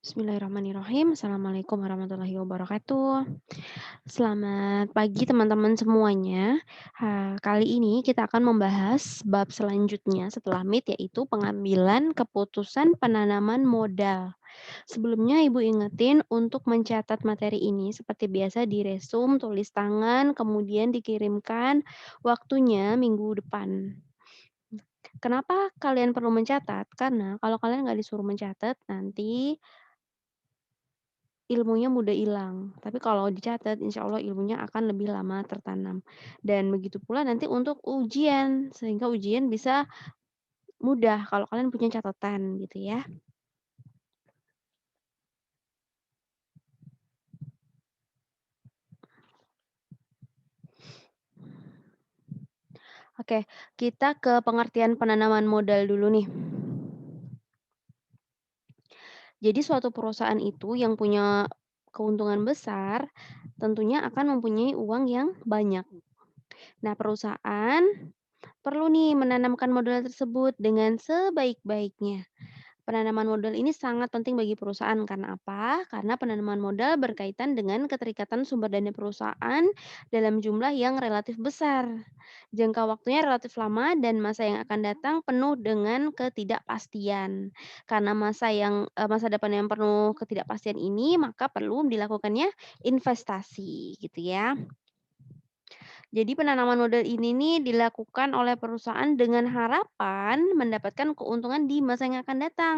Bismillahirrahmanirrahim. Assalamualaikum warahmatullahi wabarakatuh. Selamat pagi teman-teman semuanya. Kali ini kita akan membahas bab selanjutnya setelah MIT, yaitu pengambilan keputusan penanaman modal. Sebelumnya Ibu ingetin untuk mencatat materi ini seperti biasa di resume, tulis tangan, kemudian dikirimkan waktunya minggu depan. Kenapa kalian perlu mencatat? Karena kalau kalian nggak disuruh mencatat, nanti ilmunya mudah hilang, tapi kalau dicatat insya Allah ilmunya akan lebih lama tertanam. Dan begitu pula nanti untuk ujian, sehingga ujian bisa mudah kalau kalian punya catatan gitu ya. Oke, kita ke pengertian penanaman modal dulu nih. Jadi suatu perusahaan itu yang punya keuntungan besar, tentunya akan mempunyai uang yang banyak. Nah, perusahaan perlu nih menanamkan modal tersebut dengan sebaik-baiknya. Penanaman modal ini sangat penting bagi perusahaan karena apa? Karena penanaman modal berkaitan dengan keterikatan sumber dana perusahaan dalam jumlah yang relatif besar. Jangka waktunya relatif lama dan masa yang akan datang penuh dengan ketidakpastian. Karena masa depan yang penuh ketidakpastian ini, maka perlu dilakukannya investasi gitu ya. Jadi penanaman modal ini nih dilakukan oleh perusahaan dengan harapan mendapatkan keuntungan di masa yang akan datang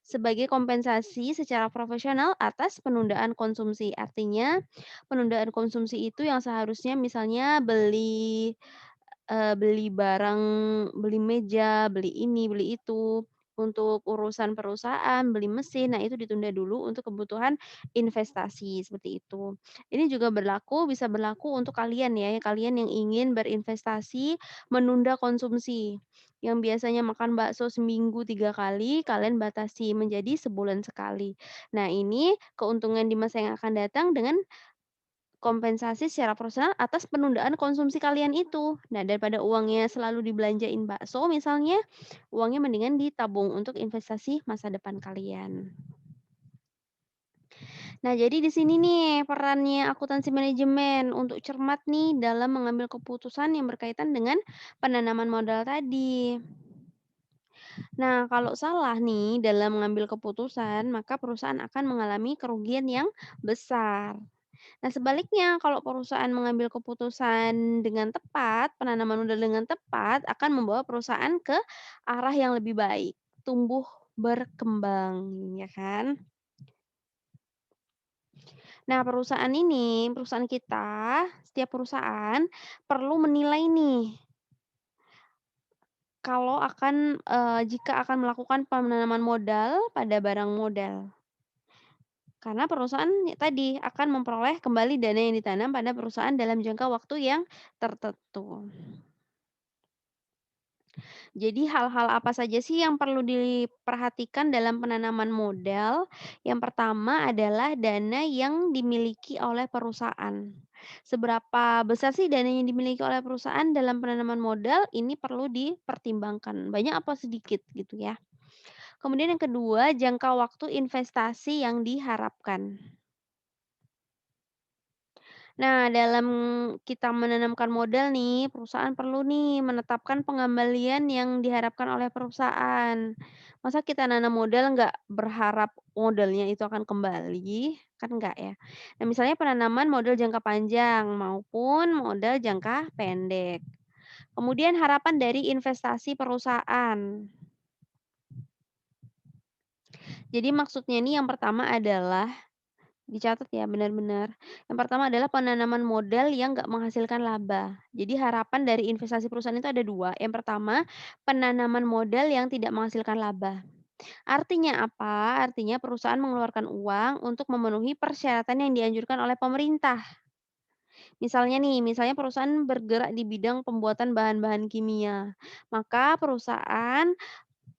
sebagai kompensasi secara profesional atas penundaan konsumsi. Artinya, penundaan konsumsi itu yang seharusnya misalnya beli barang, beli meja, beli ini, beli itu, untuk urusan perusahaan, beli mesin, nah itu ditunda dulu untuk kebutuhan investasi, seperti itu. Ini juga bisa berlaku untuk kalian ya, kalian yang ingin berinvestasi, menunda konsumsi. Yang biasanya makan bakso seminggu 3 kali, kalian batasi menjadi sebulan sekali. Nah ini keuntungan di masa yang akan datang dengan kompensasi secara profesional atas penundaan konsumsi kalian itu. Nah, daripada uangnya selalu dibelanjain bakso misalnya, uangnya mendingan ditabung untuk investasi masa depan kalian. Nah, jadi di sini nih perannya akuntansi manajemen untuk cermat nih dalam mengambil keputusan yang berkaitan dengan penanaman modal tadi. Nah, kalau salah nih dalam mengambil keputusan, maka perusahaan akan mengalami kerugian yang besar. Nah, sebaliknya kalau perusahaan mengambil keputusan dengan tepat, penanaman modal dengan tepat akan membawa perusahaan ke arah yang lebih baik, tumbuh berkembang, ya kan? Nah, perusahaan kita, setiap perusahaan perlu menilai nih jika akan melakukan penanaman modal pada barang modal. Karena perusahaan tadi akan memperoleh kembali dana yang ditanam pada perusahaan dalam jangka waktu yang tertentu. Jadi hal-hal apa saja sih yang perlu diperhatikan dalam penanaman modal? Yang pertama adalah dana yang dimiliki oleh perusahaan. Seberapa besar sih dana yang dimiliki oleh perusahaan dalam penanaman modal? Ini perlu dipertimbangkan, banyak apa sedikit gitu ya. Kemudian yang kedua, jangka waktu investasi yang diharapkan. Nah, dalam kita menanamkan modal nih, perusahaan perlu nih menetapkan pengembalian yang diharapkan oleh perusahaan. Masa kita nanam modal nggak berharap modalnya itu akan kembali? Kan enggak ya. Nah, misalnya penanaman modal jangka panjang maupun modal jangka pendek. Kemudian harapan dari investasi perusahaan. Jadi maksudnya nih yang pertama adalah dicatat ya, benar-benar. Yang pertama adalah penanaman modal yang nggak menghasilkan laba. Jadi harapan dari investasi perusahaan itu ada 2. Yang pertama, penanaman modal yang tidak menghasilkan laba. Artinya apa? Artinya perusahaan mengeluarkan uang untuk memenuhi persyaratan yang dianjurkan oleh pemerintah. Misalnya perusahaan bergerak di bidang pembuatan bahan-bahan kimia. Maka perusahaan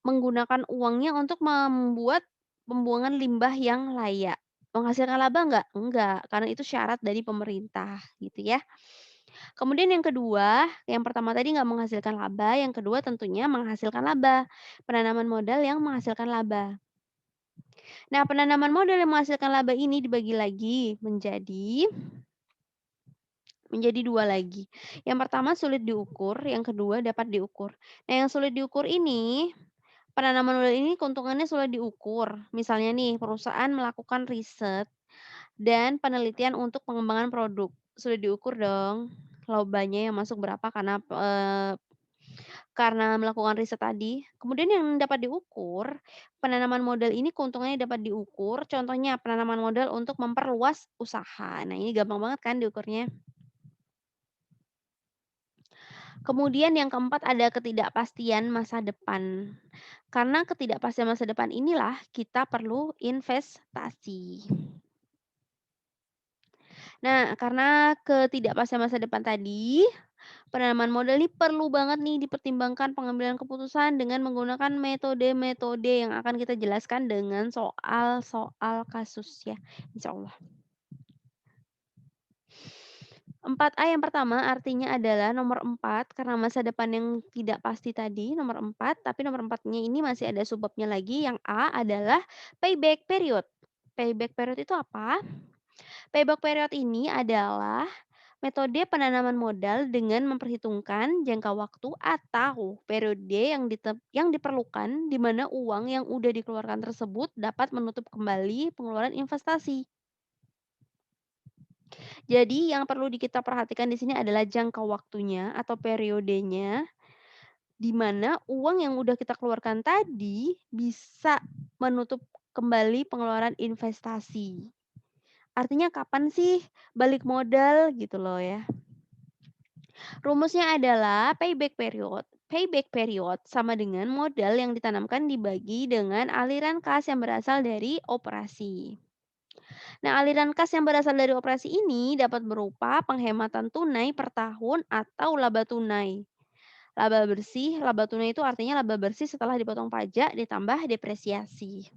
menggunakan uangnya untuk membuat pembuangan limbah yang layak. Menghasilkan laba enggak? Enggak, karena itu syarat dari pemerintah, gitu ya. Kemudian yang kedua, yang pertama tadi nggak menghasilkan laba, yang kedua tentunya menghasilkan laba. Penanaman modal yang menghasilkan laba. Nah, penanaman modal yang menghasilkan laba ini dibagi lagi menjadi 2 lagi. Yang pertama sulit diukur, yang kedua dapat diukur. Nah, yang sulit diukur ini, penanaman modal ini keuntungannya sulit diukur. Misalnya nih, perusahaan melakukan riset dan penelitian untuk pengembangan produk. Sulit diukur dong, labanya yang masuk berapa karena melakukan riset tadi. Kemudian yang dapat diukur, penanaman modal ini keuntungannya dapat diukur, contohnya penanaman modal untuk memperluas usaha. Nah, ini gampang banget kan diukurnya. Kemudian yang keempat ada ketidakpastian masa depan. Karena ketidakpastian masa depan inilah kita perlu investasi. Nah, karena ketidakpastian masa depan tadi, penanaman modal ini perlu banget nih dipertimbangkan pengambilan keputusan dengan menggunakan metode-metode yang akan kita jelaskan dengan soal-soal kasus ya, insya Allah. 4A yang pertama artinya adalah nomor 4 karena masa depan yang tidak pasti tadi, nomor 4, tapi nomor 4-nya ini masih ada subbabnya lagi, yang A adalah payback period. Payback period itu apa? Payback period ini adalah metode penanaman modal dengan memperhitungkan jangka waktu atau periode yang diperlukan di mana uang yang udah dikeluarkan tersebut dapat menutup kembali pengeluaran investasi. Jadi yang perlu kita perhatikan di sini adalah jangka waktunya atau periodenya, di mana uang yang udah kita keluarkan tadi bisa menutup kembali pengeluaran investasi. Artinya kapan sih balik modal gitu loh ya. Rumusnya adalah payback period. Payback period sama dengan modal yang ditanamkan dibagi dengan aliran kas yang berasal dari operasi. Nah, aliran kas yang berasal dari operasi ini dapat berupa penghematan tunai per tahun atau laba tunai. Laba tunai itu artinya laba bersih setelah dipotong pajak ditambah depresiasi.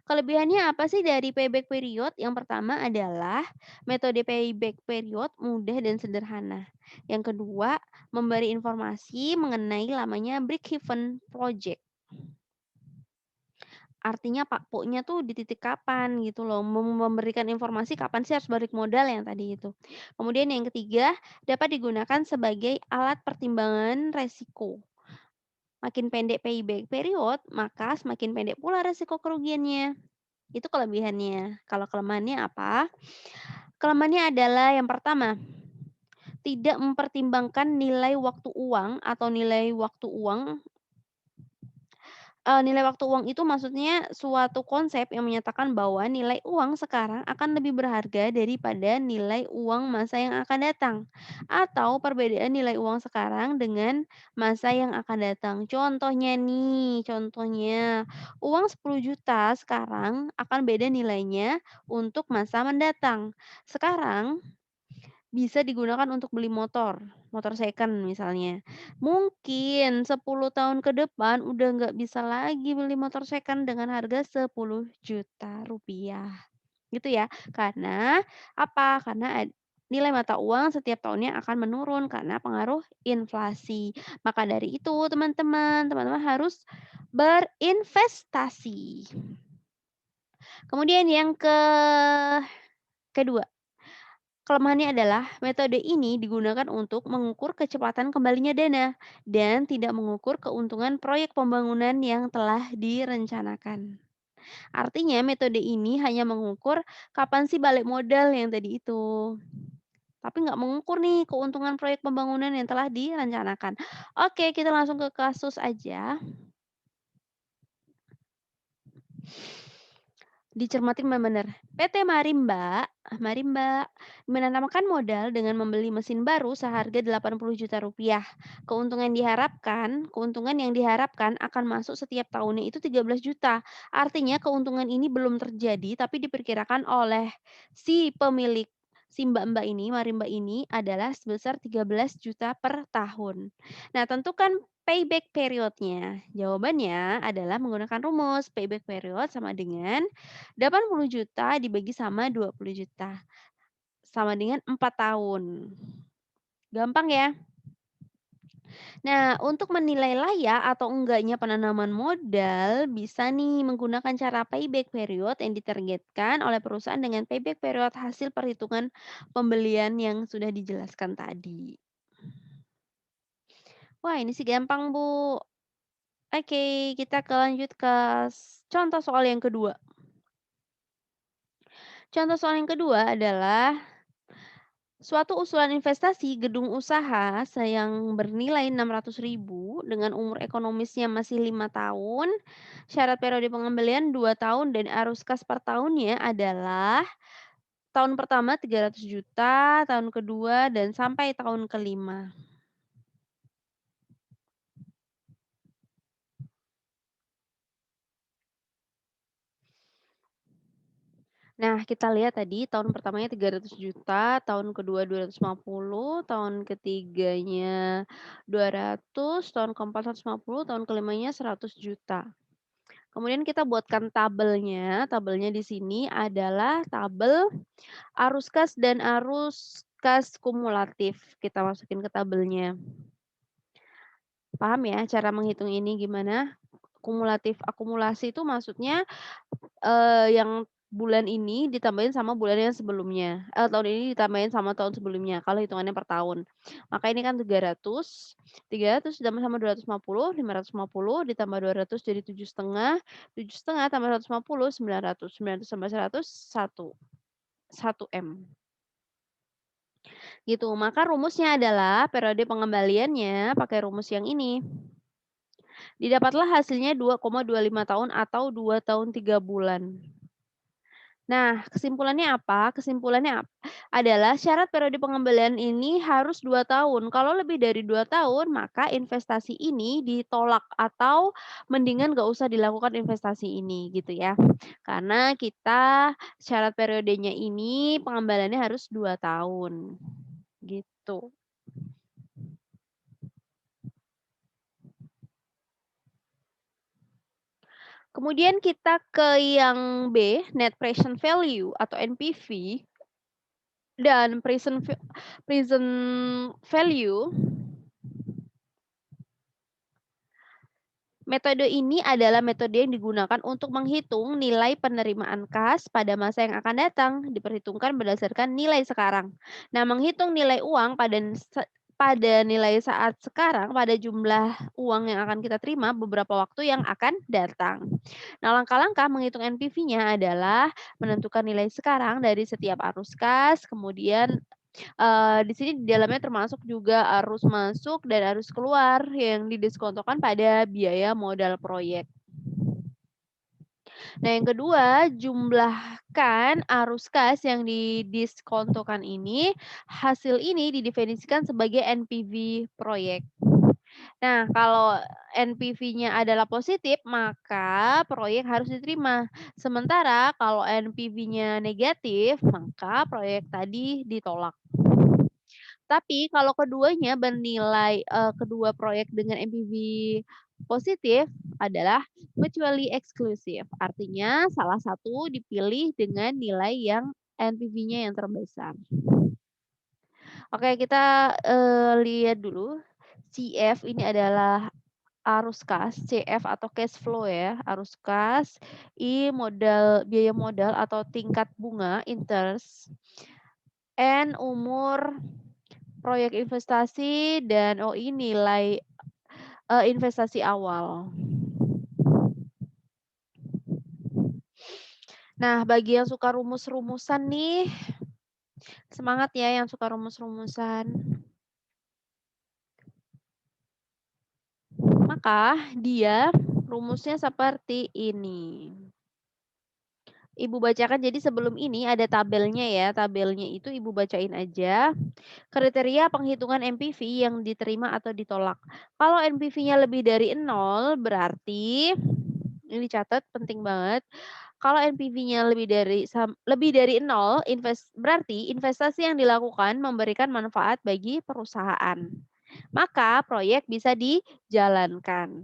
Kelebihannya apa sih dari payback period? Yang pertama adalah metode payback period mudah dan sederhana. Yang kedua, memberi informasi mengenai lamanya break-even project. Artinya Pak Poknya tuh di titik kapan gitu loh, memberikan informasi kapan sih harus balik modal yang tadi itu. Kemudian yang ketiga, dapat digunakan sebagai alat pertimbangan resiko. Makin pendek payback period, maka semakin pendek pula resiko kerugiannya. Itu kelebihannya. Kalau kelemahannya apa? Kelemahannya adalah yang pertama, tidak mempertimbangkan nilai waktu uang atau nilai waktu uang itu maksudnya suatu konsep yang menyatakan bahwa nilai uang sekarang akan lebih berharga daripada nilai uang masa yang akan datang, atau perbedaan nilai uang sekarang dengan masa yang akan datang. Contohnya, uang 10 juta sekarang akan beda nilainya untuk masa mendatang. Sekarang bisa digunakan untuk beli motor second misalnya. Mungkin 10 tahun ke depan udah nggak bisa lagi beli motor second dengan harga 10 juta rupiah, gitu ya. Karena apa? Karena nilai mata uang setiap tahunnya akan menurun karena pengaruh inflasi. Maka dari itu teman-teman harus berinvestasi. Kemudian yang kedua, kelemahannya adalah metode ini digunakan untuk mengukur kecepatan kembalinya dana dan tidak mengukur keuntungan proyek pembangunan yang telah direncanakan. Artinya metode ini hanya mengukur kapan sih balik modal yang tadi itu. Tapi nggak mengukur nih keuntungan proyek pembangunan yang telah direncanakan. Oke, kita langsung ke kasus aja. Dicermati benar-benar. PT Marimba menanamkan modal dengan membeli mesin baru seharga 80 juta rupiah. Keuntungan yang diharapkan akan masuk setiap tahunnya itu 13 juta. Artinya keuntungan ini belum terjadi tapi diperkirakan oleh si pemilik si mbak-mbak ini, Marimba ini adalah sebesar 13 juta per tahun. Nah, tentukan payback periodnya. Jawabannya adalah menggunakan rumus payback period sama dengan 80 juta dibagi sama 20 juta, sama dengan 4 tahun. Gampang ya? Nah, untuk menilai layak atau enggaknya penanaman modal, bisa nih menggunakan cara payback period yang ditargetkan oleh perusahaan dengan payback period hasil perhitungan pembelian yang sudah dijelaskan tadi. Wah, ini sih gampang, Bu. Oke, kita lanjut ke contoh soal yang kedua. Contoh soal yang kedua adalah suatu usulan investasi gedung usaha yang bernilai 600.000 dengan umur ekonomisnya masih 5 tahun, syarat periode pengembalian 2 tahun dan arus kas per tahunnya adalah tahun pertama 300 juta, tahun kedua dan sampai tahun kelima. Nah, kita lihat tadi tahun pertamanya 300 juta, tahun kedua 250, tahun ketiganya 200, tahun keempat 150, tahun kelimanya 100 juta. Kemudian kita buatkan tabelnya. Tabelnya di sini adalah tabel arus kas dan arus kas kumulatif. Kita masukin ke tabelnya. Paham ya cara menghitung ini gimana? Kumulatif akumulasi itu maksudnya, yang bulan ini ditambahin sama bulan yang sebelumnya, tahun ini ditambahin sama tahun sebelumnya kalau hitungannya per tahun. Maka ini kan 300, 300 ditambah sama 250, 550 ditambah 200 jadi 7,5, 7,5 tambah 150, 900, 900 tambah 100, 1 M, gitu. Maka rumusnya adalah periode pengembaliannya pakai rumus yang ini. Didapatlah hasilnya 2,25 tahun atau 2 tahun 3 bulan. Nah, kesimpulannya apa? Kesimpulannya adalah syarat periode pengembalian ini harus 2 tahun. Kalau lebih dari 2 tahun, maka investasi ini ditolak atau mendingan nggak usah dilakukan investasi ini, gitu ya. Karena kita syarat periodenya ini pengembaliannya harus 2 tahun, gitu. Kemudian kita ke yang B, net present value atau NPV dan present value. Metode ini adalah metode yang digunakan untuk menghitung nilai penerimaan kas pada masa yang akan datang, diperhitungkan berdasarkan nilai sekarang. Nah, menghitung nilai uang pada nilai saat sekarang, pada jumlah uang yang akan kita terima beberapa waktu yang akan datang. Nah, langkah-langkah menghitung NPV-nya adalah menentukan nilai sekarang dari setiap arus kas, kemudian di sini di dalamnya termasuk juga arus masuk dan arus keluar yang didiskontokan pada biaya modal proyek. Nah, yang kedua, jumlahkan arus kas yang didiskontokan ini, hasil ini didefinisikan sebagai NPV proyek. Nah, kalau NPV-nya adalah positif, maka proyek harus diterima. Sementara kalau NPV-nya negatif, maka proyek tadi ditolak. Tapi kalau keduanya bernilai kedua proyek dengan NPV positif adalah mutually exclusive. Artinya salah satu dipilih dengan nilai yang NPV-nya yang terbesar. Oke, kita, lihat dulu. CF ini adalah arus kas, CF atau cash flow ya, arus kas, I biaya modal atau tingkat bunga, interest, N umur proyek investasi, dan OI nilai, investasi awal. Nah, bagi yang suka rumus-rumusan nih, semangat ya yang suka rumus-rumusan. Maka dia rumusnya seperti ini. Ibu bacakan, jadi sebelum ini ada tabelnya ya, tabelnya itu Ibu bacain aja. Kriteria penghitungan NPV yang diterima atau ditolak. Kalau NPV-nya lebih dari 0 berarti ini catat penting banget. Kalau NPV-nya lebih dari 0, berarti investasi yang dilakukan memberikan manfaat bagi perusahaan. Maka proyek bisa dijalankan.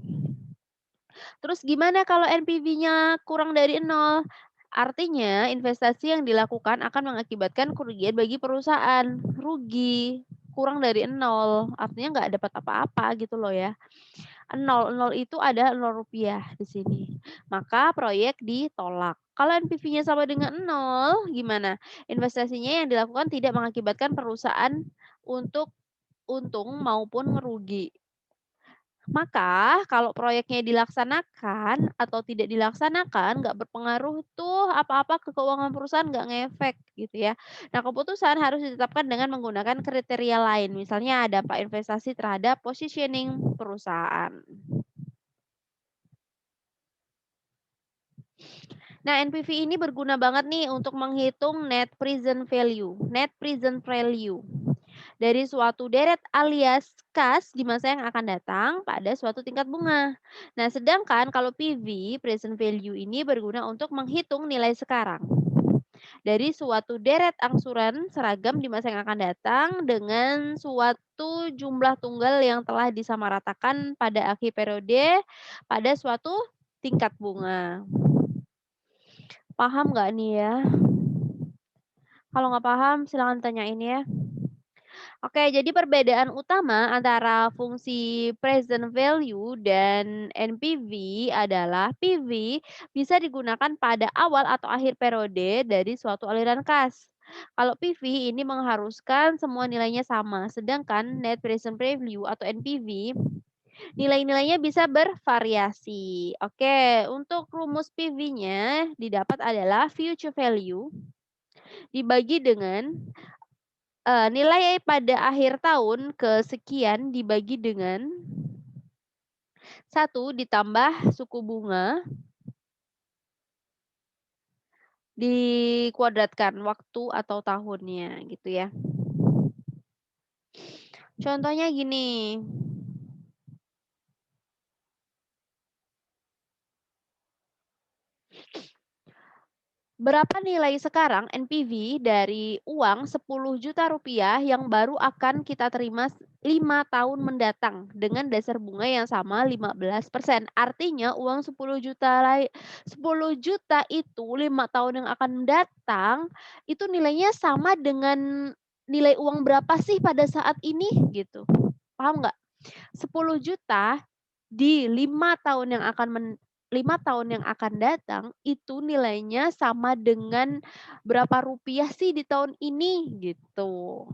Terus gimana kalau NPV-nya kurang dari 0? Artinya investasi yang dilakukan akan mengakibatkan kerugian bagi perusahaan. Rugi. kurang dari nol, artinya nggak dapat apa-apa gitu loh ya. Nol, nol itu ada Rp0 di sini. Maka proyek ditolak. Kalau NPV-nya sama dengan nol, gimana? Investasinya yang dilakukan tidak mengakibatkan perusahaan untuk untung maupun merugi. Maka kalau proyeknya dilaksanakan atau tidak dilaksanakan nggak berpengaruh tuh apa-apa ke keuangan perusahaan, nggak ngefek gitu ya. Nah, keputusan harus ditetapkan dengan menggunakan kriteria lain, misalnya dampak investasi terhadap positioning perusahaan. Nah, NPV ini berguna banget nih untuk menghitung net present value. Net present value dari suatu deret alias kas di masa yang akan datang pada suatu tingkat bunga. Nah, sedangkan kalau PV, present value ini berguna untuk menghitung nilai sekarang dari suatu deret angsuran seragam di masa yang akan datang dengan suatu jumlah tunggal yang telah disamaratakan pada akhir periode pada suatu tingkat bunga. Paham nggak nih ya? Kalau nggak paham silakan tanyain ya. Oke, jadi perbedaan utama antara fungsi present value dan NPV adalah PV bisa digunakan pada awal atau akhir periode dari suatu aliran kas. Kalau PV ini mengharuskan semua nilainya sama, sedangkan net present value atau NPV nilai-nilainya bisa bervariasi. Oke, untuk rumus PV-nya didapat adalah future value dibagi dengan nilai pada akhir tahun kesekian dibagi dengan 1 ditambah suku bunga dikuadratkan waktu atau tahunnya gitu ya. Contohnya gini, berapa nilai sekarang NPV dari uang Rp10 juta yang baru akan kita terima 5 tahun mendatang dengan dasar bunga yang sama 15%. Artinya uang 10 juta itu 5 tahun yang akan datang itu nilainya sama dengan nilai uang berapa sih pada saat ini gitu. Paham nggak? 10 juta di 5 tahun yang akan 5 tahun yang akan datang, itu nilainya sama dengan berapa rupiah sih di tahun ini, gitu.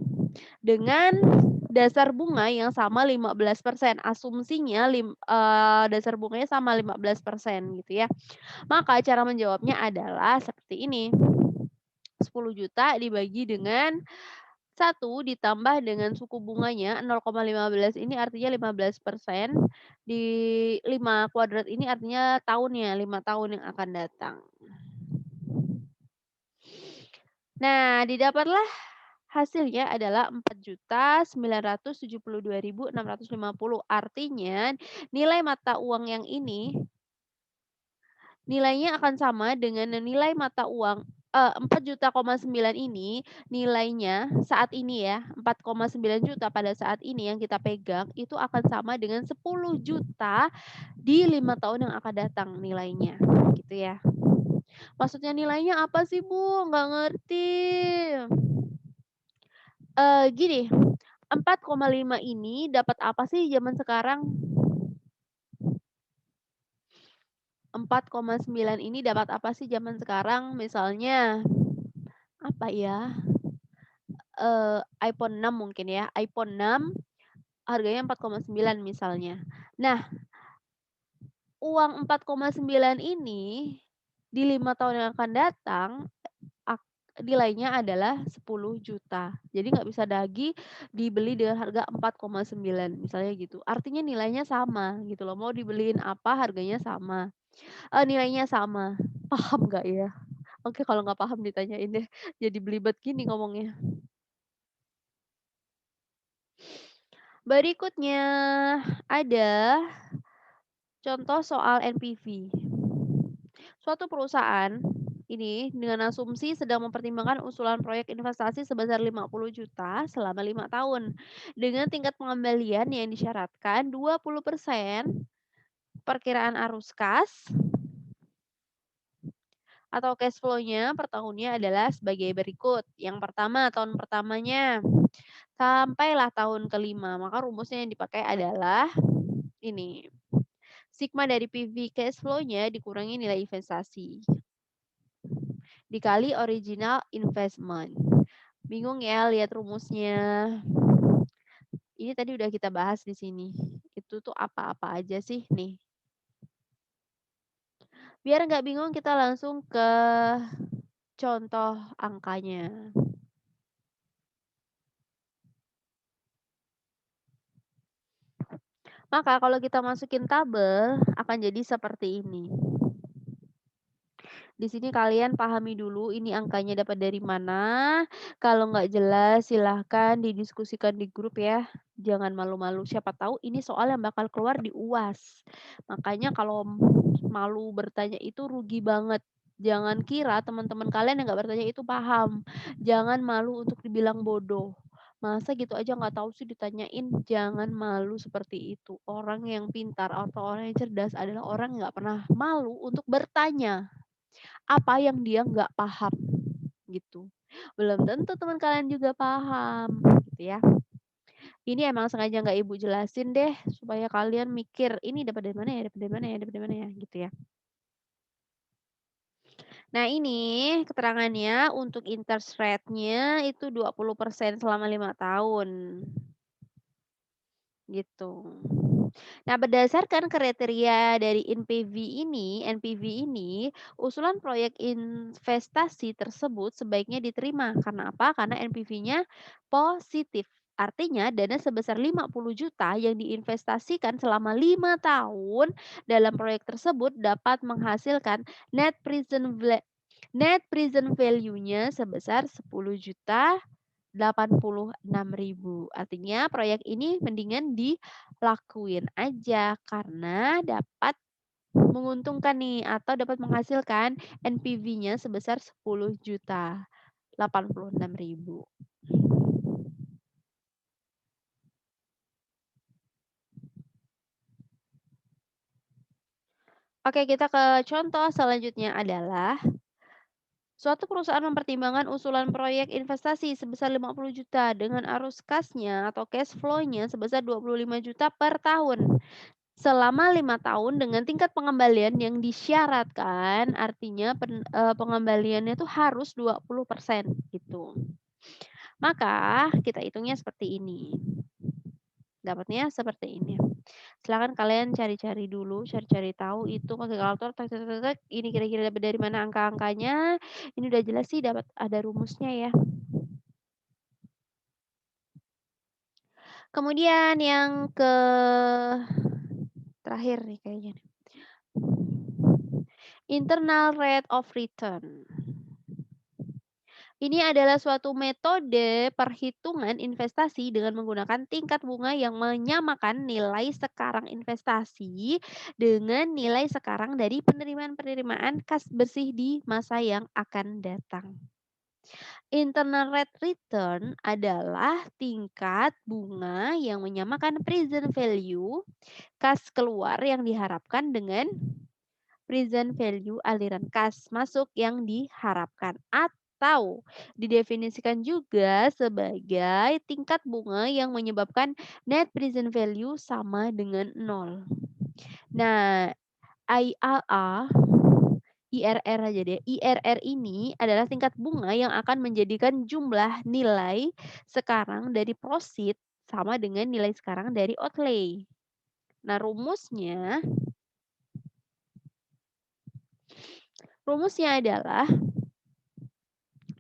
Dengan dasar bunga yang sama 15%, asumsinya dasar bunganya sama 15% gitu ya. Maka cara menjawabnya adalah seperti ini, 10 juta dibagi dengan 1 ditambah dengan suku bunganya 0,15 ini artinya 15%, di 5 kuadrat ini artinya tahunnya, 5 tahun yang akan datang. Nah, didapatlah hasilnya adalah 4.972.650. Artinya nilai mata uang yang ini nilainya akan sama dengan nilai mata uang 4.900.000 ini nilainya saat ini ya, 4,9 juta pada saat ini yang kita pegang itu akan sama dengan 10 juta di 5 tahun yang akan datang nilainya, gitu ya. Maksudnya nilainya apa sih, Bu? Nggak ngerti. Gini, 4,5 ini dapat apa sih zaman sekarang? 4,9 ini dapat apa sih zaman sekarang? Misalnya, apa ya, iPhone 6 mungkin ya, iPhone 6 harganya 4,9 misalnya. Nah, uang 4,9 ini di 5 tahun yang akan datang ak nilainya adalah 10 juta. Jadi nggak bisa lagi dibeli dengan harga 4,9 misalnya gitu. Artinya nilainya sama gitu loh, mau dibeliin apa harganya sama, nilainya sama. Paham nggak ya? Oke, kalau nggak paham ditanyain deh, jadi belibet gini ngomongnya. Berikutnya ada contoh soal NPV. Suatu perusahaan ini dengan asumsi sedang mempertimbangkan usulan proyek investasi sebesar 50 juta selama 5 tahun dengan tingkat pengembalian yang disyaratkan 20% perkiraan arus kas atau cash flow-nya per tahunnya adalah sebagai berikut. Yang pertama, tahun pertamanya sampailah tahun kelima. Maka rumusnya yang dipakai adalah ini, sigma dari PV cash flow-nya dikurangi nilai investasi, dikali original investment. Bingung ya lihat rumusnya? Ini tadi udah kita bahas di sini. Itu tuh apa-apa aja sih? Nih, biar nggak bingung kita langsung ke contoh angkanya. Maka kalau kita masukin tabel akan jadi seperti ini. Di sini kalian pahami dulu ini angkanya dapat dari mana. Kalau nggak jelas silahkan didiskusikan di grup ya. Jangan malu-malu, siapa tahu ini soal yang bakal keluar di UAS. Makanya kalau malu bertanya itu rugi banget. Jangan kira teman-teman kalian yang nggak bertanya itu paham. Jangan malu untuk dibilang bodoh. Masa gitu aja nggak tahu sih ditanyain? Jangan malu seperti itu. Orang yang pintar atau orang yang cerdas adalah orang yang nggak pernah malu untuk bertanya apa yang dia nggak paham gitu. Belum tentu teman kalian juga paham gitu ya. Ini emang sengaja nggak ibu jelasin deh supaya kalian mikir ini dapat dari mana ya, dapat dari mana ya, dapat dari mana ya gitu ya. Nah ini keterangannya untuk interest rate-nya itu 20% selama 5 tahun. Gitu. Nah, berdasarkan kriteria dari NPV ini, usulan proyek investasi tersebut sebaiknya diterima. Karena apa? Karena NPV-nya positif. Artinya dana sebesar 50 juta yang diinvestasikan selama 5 tahun dalam proyek tersebut dapat menghasilkan net present value-nya sebesar 10 juta 86.000. Artinya proyek ini mendingan dilakuin aja karena dapat menguntungkan nih atau dapat menghasilkan NPV-nya sebesar 10.086.000. Oke, kita ke contoh selanjutnya adalah suatu perusahaan mempertimbangkan usulan proyek investasi sebesar 50 juta dengan arus kasnya atau cash flow-nya sebesar 25 juta per tahun. Selama 5 tahun dengan tingkat pengembalian yang disyaratkan, artinya pengembaliannya itu harus 20% gitu. Maka kita hitungnya seperti ini. Dapatnya seperti ini. Silakan kalian cari-cari dulu, cari-cari tahu itu pakai kalkulator tek tek tek tek, ini kira-kira dapat dari mana angka-angkanya. Ini udah jelas sih dapat ada rumusnya ya. Kemudian yang terakhir nih kayaknya. Internal rate of return. Ini adalah suatu metode perhitungan investasi dengan menggunakan tingkat bunga yang menyamakan nilai sekarang investasi dengan nilai sekarang dari penerimaan-penerimaan kas bersih di masa yang akan datang. Internal rate return adalah tingkat bunga yang menyamakan present value kas keluar yang diharapkan dengan present value aliran kas masuk yang diharapkan atau didefinisikan juga sebagai tingkat bunga yang menyebabkan net present value sama dengan nol. Nah, IRR, IRR aja deh. IRR ini adalah tingkat bunga yang akan menjadikan jumlah nilai sekarang dari proceed sama dengan nilai sekarang dari outlay. Nah, rumusnya adalah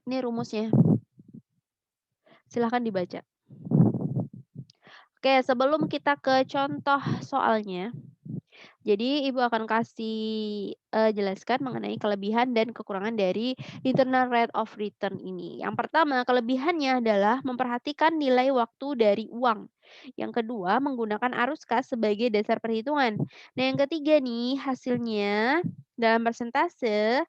ini rumusnya. Silahkan dibaca. Oke, sebelum kita ke contoh soalnya, jadi Ibu akan kasih jelaskan mengenai kelebihan dan kekurangan dari internal rate of return ini. Yang pertama, kelebihannya adalah memperhatikan nilai waktu dari uang. Yang kedua, menggunakan arus kas sebagai dasar perhitungan. Nah, yang ketiga nih, hasilnya dalam persentase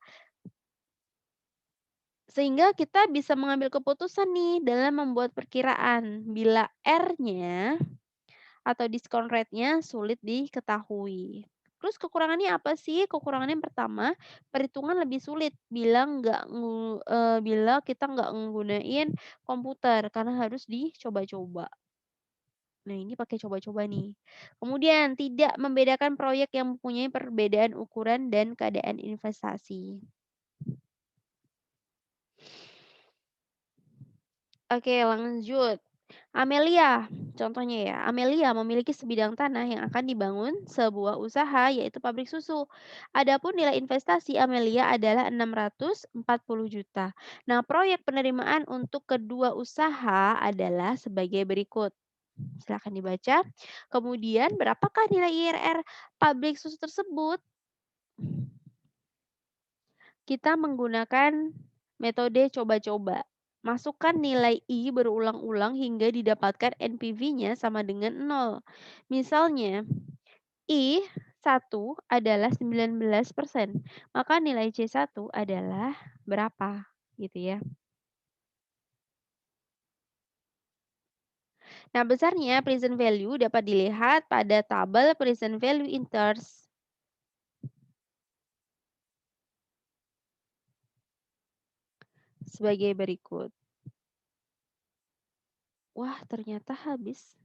sehingga kita bisa mengambil keputusan nih dalam membuat perkiraan bila R-nya atau diskon rate-nya sulit diketahui. Terus kekurangannya apa sih? Kekurangannya yang pertama, perhitungan lebih sulit bila kita nggak nggunain komputer karena harus dicoba-coba. Nah, ini pakai coba-coba nih. Kemudian tidak membedakan proyek yang mempunyai perbedaan ukuran dan keadaan investasi. Oke, lanjut. Amelia, contohnya ya, Amelia memiliki sebidang tanah yang akan dibangun sebuah usaha yaitu pabrik susu. Adapun nilai investasi Amelia adalah 640 juta. Nah, proyek penerimaan untuk kedua usaha adalah sebagai berikut. Silakan dibaca. Kemudian, berapakah nilai IRR pabrik susu tersebut? Kita menggunakan metode coba-coba. Masukkan nilai I berulang-ulang hingga didapatkan NPV-nya sama dengan 0. Misalnya, I1 adalah 19%, maka nilai C1 adalah berapa? Gitu ya. Nah, besarnya present value dapat dilihat pada tabel present value interest sebagai berikut. Wah, ternyata habis.